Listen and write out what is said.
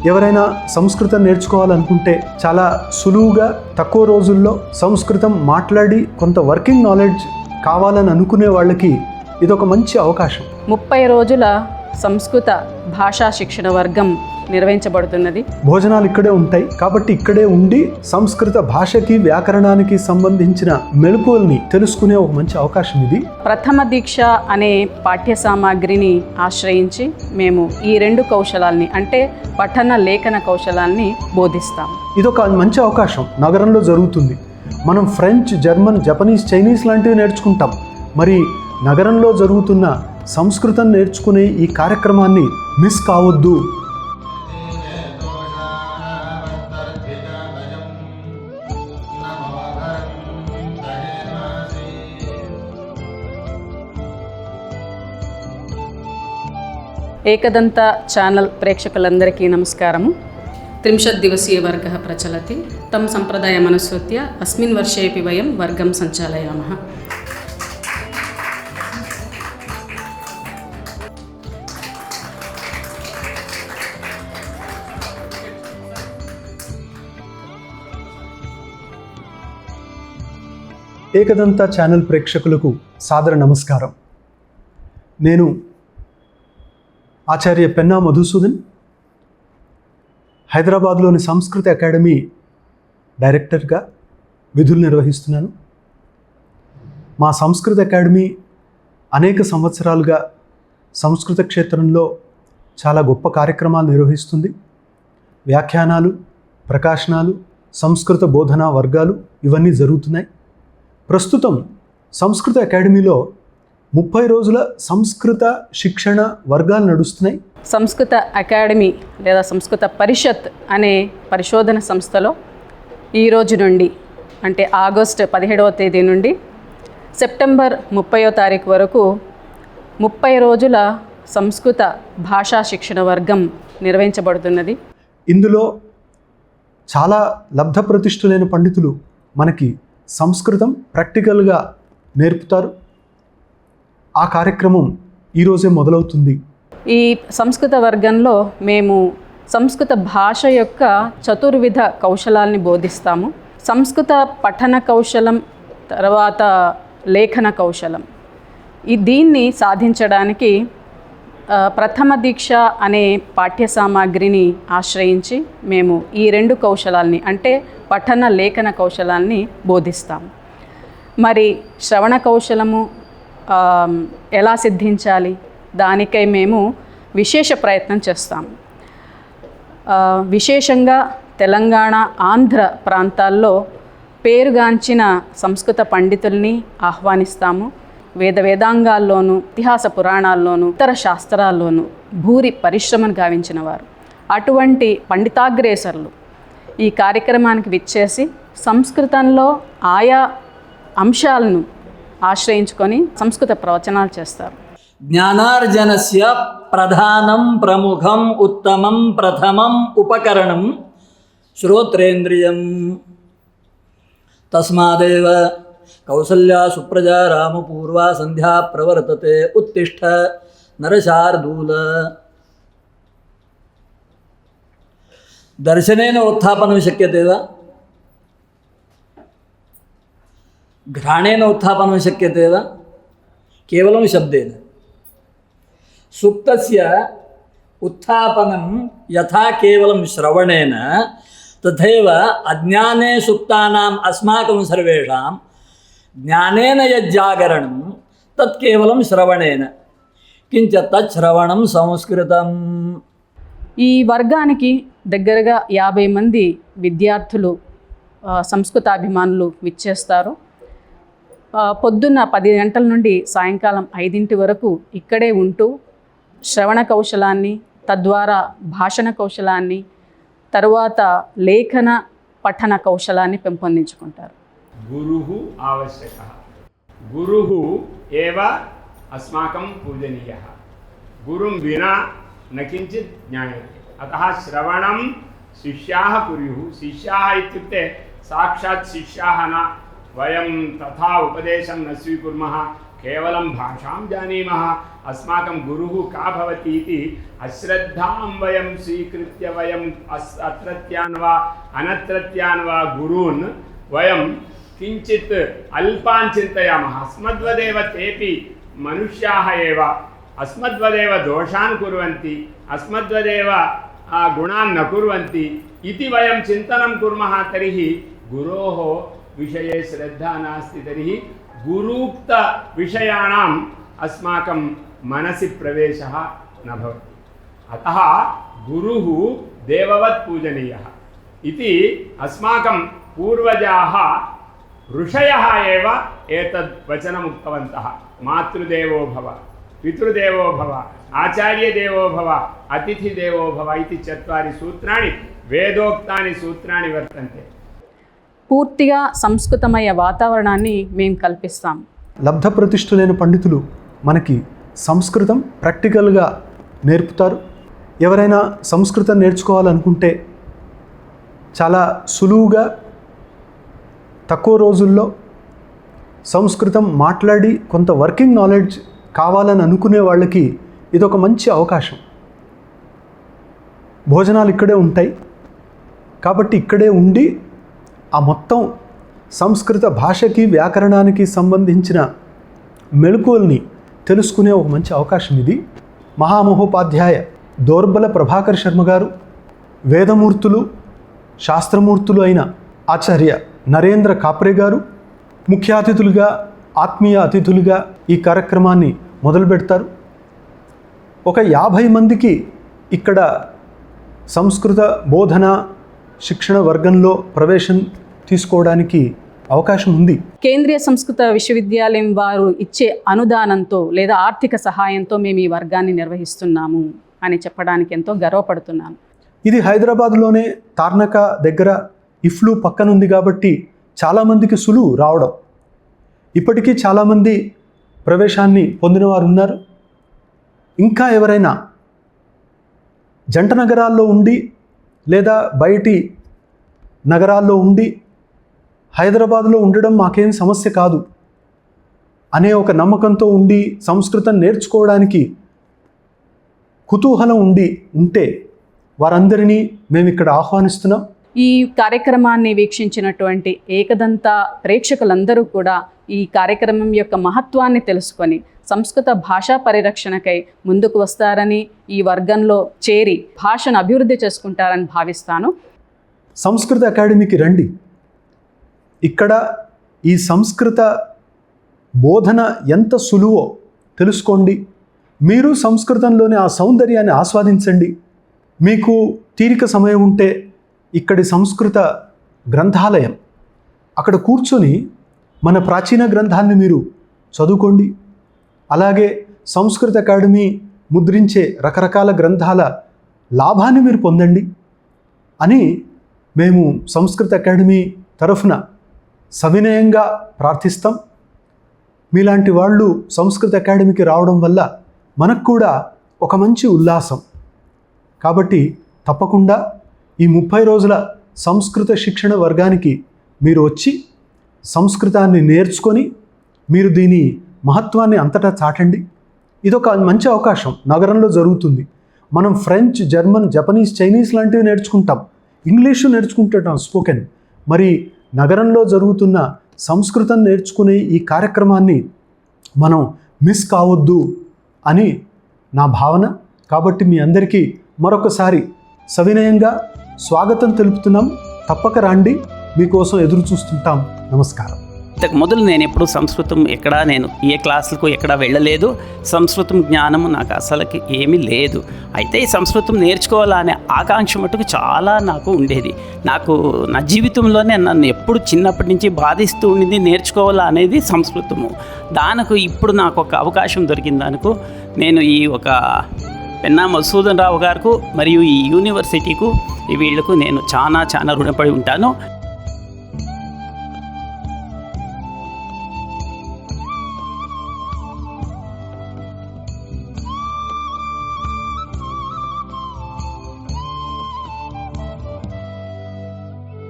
ఎవరైనా సంస్కృతం నేర్చుకోవాలనుకుంటే చాలా సులువుగా తక్కువ రోజుల్లో సంస్కృతం మాట్లాడి కొంత వర్కింగ్ నాలెడ్జ్ కావాలని అనుకునే వాళ్ళకి ఇదొక మంచి అవకాశం. 30 రోజుల సంస్కృత భాషా శిక్షణ వర్గం నిర్వహించబడుతున్నది. భోజనాలు ఇక్కడే ఉంటాయి కాబట్టి ఇక్కడే ఉండి సంస్కృత భాషకి వ్యాకరణానికి సంబంధించిన మెళకువల్ని తెలుసుకునే ఒక మంచి అవకాశం ఇది. ప్రథమ దీక్ష అనే పాఠ్య సామాగ్రిని ఆశ్రయించి మేము ఈ 2 కౌశలాల్ని అంటే పఠన లేఖన కౌశలాల్ని బోధిస్తాం. ఇదొక మంచి అవకాశం నగరంలో జరుగుతుంది. మనం ఫ్రెంచ్, జర్మన్, జపనీస్, చైనీస్ లాంటివి నేర్చుకుంటాం. మరి నగరంలో జరుగుతున్న సంస్కృతం నేర్చుకునే ఈ కార్యక్రమాన్ని మిస్ కావద్దు. ఏకదంత ఛానల్ ప్రేక్షకులందరికీ నమస్కారము. 30 दिवसीयवर्गः प्रचलति. तं सम्प्रदायमनुसृत्य अस्मिन् वर्षेऽपि वयं वर्गं सञ्चालयामः. ఏకదంత ఛానల్ ప్రేక్షకులకు సాదర నమస్కారం. నేను ఆచార్య పెన్నా మధుసూదన్, హైదరాబాద్లోని సంస్కృత అకాడమీ డైరెక్టర్గా విధులు నిర్వహిస్తున్నాను. మా సంస్కృత అకాడమీ అనేక సంవత్సరాలుగా సంస్కృత క్షేత్రంలో చాలా గొప్ప కార్యక్రమాలు నిర్వహిస్తుంది. వ్యాఖ్యానాలు, ప్రకాశనాలు, సంస్కృత బోధనా వర్గాలు ఇవన్నీ జరుగుతున్నాయి. ప్రస్తుతం సంస్కృత అకాడమీలో 30 రోజుల సంస్కృత శిక్షణ వర్గాలు నడుస్తున్నాయి. సంస్కృత అకాడమీ లేదా సంస్కృత పరిషత్ అనే పరిశోధన సంస్థలో ఈ రోజు నుండి అంటే ఆగస్టు 17వ తేదీ నుండి సెప్టెంబర్ 30వ తారీఖు వరకు 30 రోజుల సంస్కృత భాషా శిక్షణ వర్గం నిర్వహించబడుతున్నది. ఇందులో చాలా లబ్ధప్రతిష్ఠులైన పండితులు మనకి సంస్కృతం ప్రాక్టికల్గా నేర్పుతారు. ఆ కార్యక్రమం ఈరోజే మొదలవుతుంది. ఈ సంస్కృత వర్గంలో మేము సంస్కృత భాష యొక్క చతుర్విధ కౌశలాల్ని బోధిస్తాము. సంస్కృత పఠన కౌశలం, తర్వాత లేఖన కౌశలం. దీన్ని సాధించడానికి ప్రథమ దీక్ష అనే పాఠ్య సామాగ్రిని ఆశ్రయించి మేము ఈ 2 కౌశలాల్ని అంటే పఠన లేఖన కౌశలాల్ని బోధిస్తాము. మరి శ్రవణ కౌశలము ఎలా సిద్ధించాలి, దానికై మేము విశేష ప్రయత్నం చేస్తాము. విశేషంగా తెలంగాణ, ఆంధ్ర ప్రాంతాల్లో పేరుగాంచిన సంస్కృత పండితుల్ని ఆహ్వానిస్తాము. వేదాంగాల్లోనూ, ఇతిహాస పురాణాల్లోనూ, ఇతర శాస్త్రాల్లోనూ భూరి పరిశ్రమను గావించిన వారు అటువంటి పండితాగ్రేసరులు ఈ కార్యక్రమానికి విచ్చేసి సంస్కృతంలో ఆయా అంశాలను ఆశ్రయించుకొని సంస్కృత ప్రవచనాలు చేస్తారు. జ్ఞానార్జనస్య ప్రధానం ప్రముఖం ఉత్తమం ప్రథమం ఉపకరణం శ్రోత్రేంద్రియం. తస్మాదేవ కౌసల్యా సుప్రజా రామపూర్వా సంధ్యా ప్రవర్తతే ఉత్తిష్ఠ నరశార్దూల. దర్శనేన उत्थापनं शक्यते वा? घ्राणेन उत्थापनं शक्यते वा? केवलं शब्देन. सुप्तस्य उत्थापनं यथा केवलं श्रवणेन तथैव अज्ञाने सुप्तानाम् अस्माकं सर्वेषां ज्ञानेन यज्जागरणं तत् केवलं श्रवणेन. किञ्च तत् श्रवणं संस्कृतं. ఈ వర్గానికి దగ్గరగా 50 మంది విద్యార్థులు, సంస్కృతాభిమానులు విచ్చేస్తారు. పొద్దున్న 10 గంటల నుండి సాయంకాలం 5 వరకు ఇక్కడే ఉంటూ శ్రవణ కౌశలాన్ని, తద్వారా భాషణ కౌశలాన్ని, తరువాత లేఖన పఠన కౌశలాన్ని పెంపొందించుకుంటారు. గురుః ఆవశ్యకః. గురుః ఏవ అస్మాకం పూజనీయః. గురుం వినా न किञ्चित् ज्ञायते. अतः श्रवणं शिष्याः कुर्युः. शिष्याः इत्युक्ते साक्षात् शिष्याः न, वयं तथा उपदेशं न स्वीकुर्मः, केवलं भाषां जानीमः अस्माकं गुरुः का भवति इति अश्रद्धां वयं स्वीकृत्य वयम् अत्रत्यान् वा अनत्रत्यान् वा गुरून् वयं किञ्चित् अल्पान् चिन्तयामः। अस्मद्वदेव तेपि मनुष्याः एव, अस्मद्वदेव दोषान् कुर्वन्ति, अस्मद्वदेव गुणान् न कुर्वन्ति इति वयं चिन्तनं कुर्मः। तर्हि गुरोः विषये श्रद्धा नास्ति, तर्हि गुरूक्तविषयाणाम् अस्माकं मनसि प्रवेशः न भवति। अतः गुरुः देववत् पूजनीयः इति अस्माकं पूर्वजाः ऋषयः एव एतद् वचनम् उक्तवन्तः। मातृदेवो भव, पितृदेवो भव, आचार्यदेवो भव, अतिथिदेवो भव इति 4 सूत्राणि వేదోక్తాని సూత్రాన్ని వర్తంతే. పూర్తిగా సంస్కృతమయ వాతావరణాన్ని మేము కల్పిస్తాం. లబ్ధ ప్రతిష్ఠులైన పండితులు మనకి సంస్కృతం ప్రాక్టికల్గా నేర్పుతారు. ఎవరైనా సంస్కృతం నేర్చుకోవాలనుకుంటే చాలా సులువుగా తక్కువ రోజుల్లో సంస్కృతం మాట్లాడి కొంత వర్కింగ్ నాలెడ్జ్ కావాలని అనుకునే వాళ్ళకి ఇదొక మంచి అవకాశం. భోజనాలు ఇక్కడే ఉంటాయి కాబట్టి ఇక్కడే ఉండి ఆ మొత్తం సంస్కృత భాషకి వ్యాకరణానికి సంబంధించిన మెళకువల్ని తెలుసుకునే ఒక మంచి అవకాశం ఇది. మహామహోపాధ్యాయ దోర్బల ప్రభాకర్ శర్మ గారు, వేదమూర్తులు శాస్త్రమూర్తులు అయిన ఆచార్య నరేంద్ర కాప్రే గారు ముఖ్య అతిథులుగా, ఆత్మీయ అతిథులుగా ఈ కార్యక్రమాన్ని మొదలు పెడతారు. ఒక 50 మందికి ఇక్కడ సంస్కృత బోధన శిక్షణ వర్గంలో ప్రవేశం తీసుకోవడానికి అవకాశం ఉంది. కేంద్రీయ సంస్కృత విశ్వవిద్యాలయం వారు ఇచ్చే అనుదానంతో లేదా ఆర్థిక సహాయంతో మేము ఈ వర్గాన్ని నిర్వహిస్తున్నాము అని చెప్పడానికి ఎంతో గర్వపడుతున్నాను. ఇది హైదరాబాద్లోనే తార్నక దగ్గర ఇఫ్లు పక్కన ఉంది కాబట్టి చాలామందికి సులువు రావడం. ఇప్పటికీ చాలామంది ప్రవేశాన్ని పొందిన వారు ఉన్నారు. ఇంకా ఎవరైనా జంట నగరాల్లో ఉండి లేదా బయటి నగరాల్లో ఉండి హైదరాబాద్లో ఉండడం మాకేం సమస్య కాదు అనే ఒక నమ్మకంతో ఉండి సంస్కృతం నేర్చుకోవడానికి కుతూహలం ఉంటే వారందరినీ మేము ఇక్కడ ఆహ్వానిస్తున్నాం. ఈ కార్యక్రమాన్ని వీక్షించినటువంటి ఏకదంత ప్రేక్షకులందరూ కూడా ఈ కార్యక్రమం యొక్క మహత్వాన్ని తెలుసుకొని సంస్కృత భాషా పరిరక్షణకై ముందుకు వస్తారని, ఈ వర్గంలో చేరి భాషను అభివృద్ధి చేసుకుంటారని భావిస్తాను. సంస్కృత అకాడమీకి రండి. ఇక్కడ ఈ సంస్కృత బోధన ఎంత సులువో తెలుసుకోండి. మీరు సంస్కృతంలోని ఆ సౌందర్యాన్ని ఆస్వాదించండి. మీకు తీరిక సమయం ఉంటే ఇక్కడి సంస్కృత గ్రంథాలయం అక్కడ కూర్చొని మన ప్రాచీన గ్రంథాన్ని మీరు చదువుకోండి. అలాగే సంస్కృత అకాడమీ ముద్రించే రకరకాల గ్రంథాల లాభాన్ని మీరు పొందండి అని మేము సంస్కృత అకాడమీ తరఫున సవినయంగా ప్రార్థిస్తాం. మీలాంటి వాళ్ళు సంస్కృత అకాడమీకి రావడం వల్ల మనకు కూడా ఒక మంచి ఉల్లాసం. కాబట్టి తప్పకుండా ఈ 30 రోజుల సంస్కృత శిక్షణ వర్గానికి మీరు వచ్చి సంస్కృతాన్ని నేర్చుకొని మీరు దీని మహత్వాన్ని అంతటా చాటండి. ఇదొక మంచి అవకాశం. నగరంలో జరుగుతుంది. మనం ఫ్రెంచ్, జర్మన్, జపనీస్, చైనీస్ లాంటివి నేర్చుకుంటాం, ఇంగ్లీషు నేర్చుకుంటాం స్పోకెన్. మరి నగరంలో జరుగుతున్న సంస్కృతం నేర్చుకునే ఈ కార్యక్రమాన్ని మనం మిస్ కావద్దు అని నా భావన. కాబట్టి మీ అందరికీ మరొకసారి సవినయంగా స్వాగతం తెలుపుతున్నాం. తప్పక రండి, మీకోసం ఎదురు చూస్తుంటాం. నమస్కారం. ఇంతకు మొదలు నేను ఎప్పుడు సంస్కృతం నేను ఏ క్లాసులకు ఎక్కడా వెళ్ళలేదు. సంస్కృతం జ్ఞానము నాకు అసలుకి ఏమీ లేదు. అయితే ఈ సంస్కృతం నేర్చుకోవాలనే ఆకాంక్ష మటుకు చాలా నాకు ఉండేది. నాకు నా జీవితంలోనే నన్ను ఎప్పుడు చిన్నప్పటి నుంచి బాధిస్తూ ఉండింది నేర్చుకోవాలా అనేది సంస్కృతము. దానికి ఇప్పుడు నాకు ఒక అవకాశం దొరికింది. దానికి నేను ఈ ఒక పెన్నా మధుసూదన్ రావు గారికి మరియు ఈ యూనివర్సిటీకు వీళ్లకు నేను చాలా రుణపడి ఉంటాను.